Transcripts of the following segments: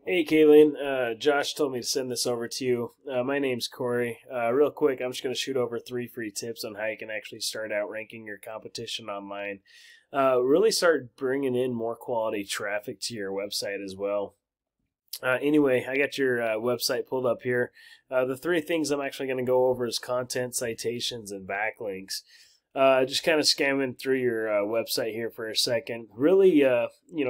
Hey, Kalyn. Josh told me to send this over to you. My name's Corey. Real quick, I'm just going to shoot over 3 free tips on how you can actually start out ranking your competition online. Really start bringing in more quality traffic to your website as well. Anyway, I got your website pulled up here. The 3 things I'm actually going to go over is content, citations, and backlinks. Just kind of scamming through your website here for a second. Really,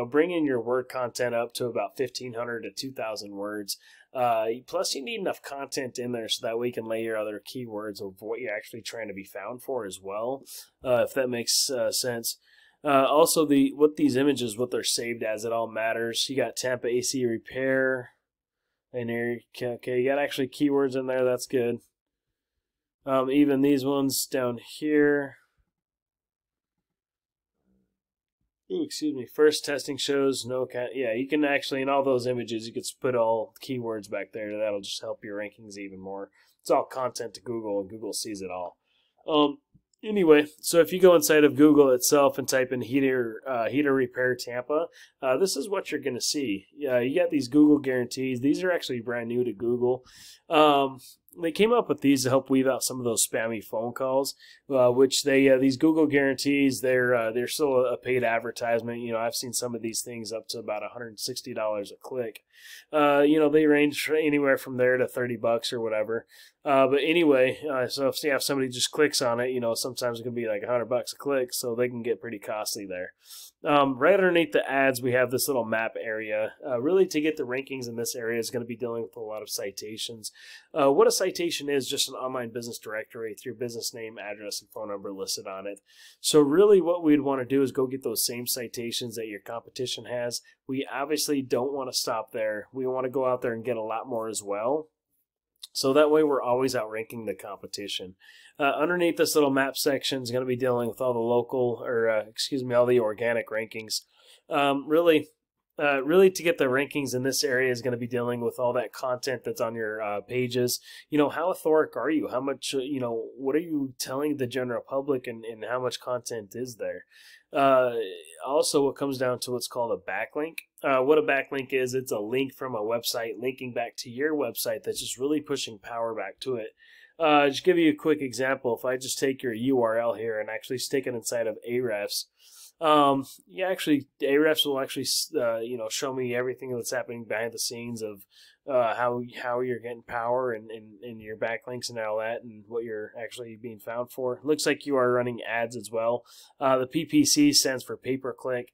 bringing your word content up to about 1,500 to 2,000 words. Plus, you need enough content in there so that way you can lay your other keywords of what you're actually trying to be found for as well, if that makes sense. Also, what these images, what they're saved as, it all matters. You got Tampa AC repair, and here, okay, you got actually keywords in there. That's good. Even these ones down here. Ooh, excuse me. First testing shows no yeah, you can actually in all those images you can put all keywords back there. That'll just help your rankings even more. It's all content to Google, and Google sees it all. Anyway, so if you go inside of Google itself and type in heater repair Tampa, this is what you're going to see. You got these Google guarantees. These are actually brand new to Google. They came up with these to help weave out some of those spammy phone calls, which these Google guarantees, they're still a paid advertisement. I've seen some of these things up to about $160 a click. They range anywhere from there to $30 or whatever. But anyway, so if somebody just clicks on it, sometimes it can be like $100 a click, so they can get pretty costly there. Right underneath the ads, we have this little map area. Really, to get the rankings in this area is going to be dealing with a lot of citations. What a citation is, just an online business directory with your business name, address, and phone number listed on it. So really what we'd want to do is go get those same citations that your competition has. We obviously don't want to stop there. We want to go out there and get a lot more as well. So that way we're always outranking the competition. Underneath this little map section is going to be dealing with all the local, all the organic rankings. Really to get the rankings in this area is going to be dealing with all that content that's on your pages. How authoric are you? How much, what are you telling the general public, and how much content is there? Also, what comes down to what's called a backlink. What a backlink is, it's a link from a website linking back to your website that's just really pushing power back to it. Just give you a quick example. If I just take your URL here and actually stick it inside of Ahrefs, Ahrefs will actually show me everything that's happening behind the scenes of how you're getting power and your backlinks and all that, and what you're actually being found for. Looks like you are running ads as well. The PPC stands for pay per click.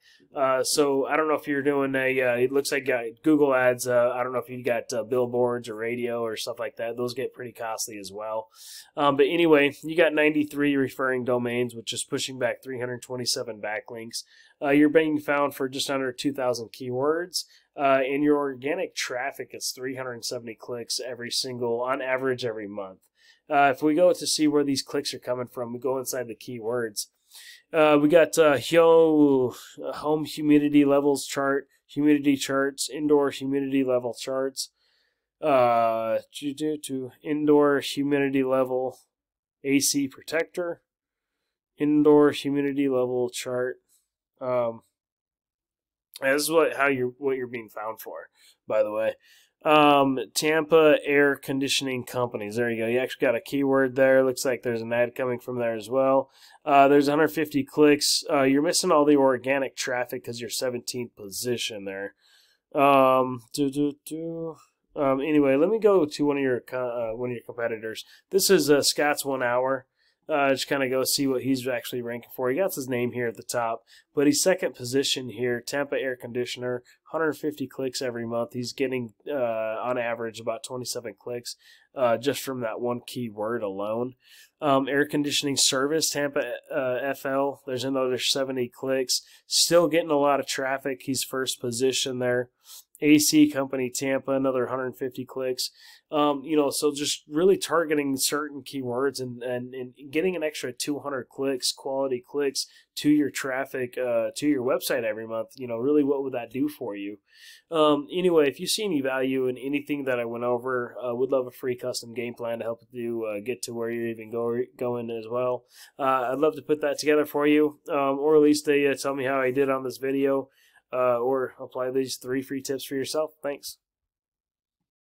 So I don't know if you're doing it looks like Google ads. I don't know if you got billboards or radio or stuff like that. Those get pretty costly as well. But anyway, you got 93 referring domains, which is pushing back 327 backlinks. You're being found for just under 2,000 keywords. And your organic traffic is 370 clicks on average every month. If we go to see where these clicks are coming from, we go inside the keywords. We got home humidity levels chart, humidity charts, indoor humidity level charts, indoor humidity level AC protector, indoor humidity level chart. This is what you're being found for, by the way. Tampa Air Conditioning Companies. There you go. You actually got a keyword there. Looks like there's an ad coming from there as well. There's 150 clicks. You're missing all the organic traffic because you're 17th position there. Anyway, let me go to one of your competitors. This is Scott's 1 hour. Just kind of go see what he's actually ranking for. He got his name here at the top, but he's second position here. Tampa Air Conditioner, 150 clicks every month. He's getting, on average, about 27 clicks just from that one keyword alone. Air conditioning service, Tampa FL, there's another 70 clicks. Still getting a lot of traffic. He's first position there. AC Company Tampa, another 150 clicks. So just really targeting certain keywords and getting an extra 200 clicks, quality clicks to your traffic, to your website every month. Really what would that do for you? Anyway, if you see any value in anything that I went over, would love a free custom game plan to help you get to where you're even going as well. I'd love to put that together for you, or at least tell me how I did on this video. or apply these 3 free tips for yourself. Thanks.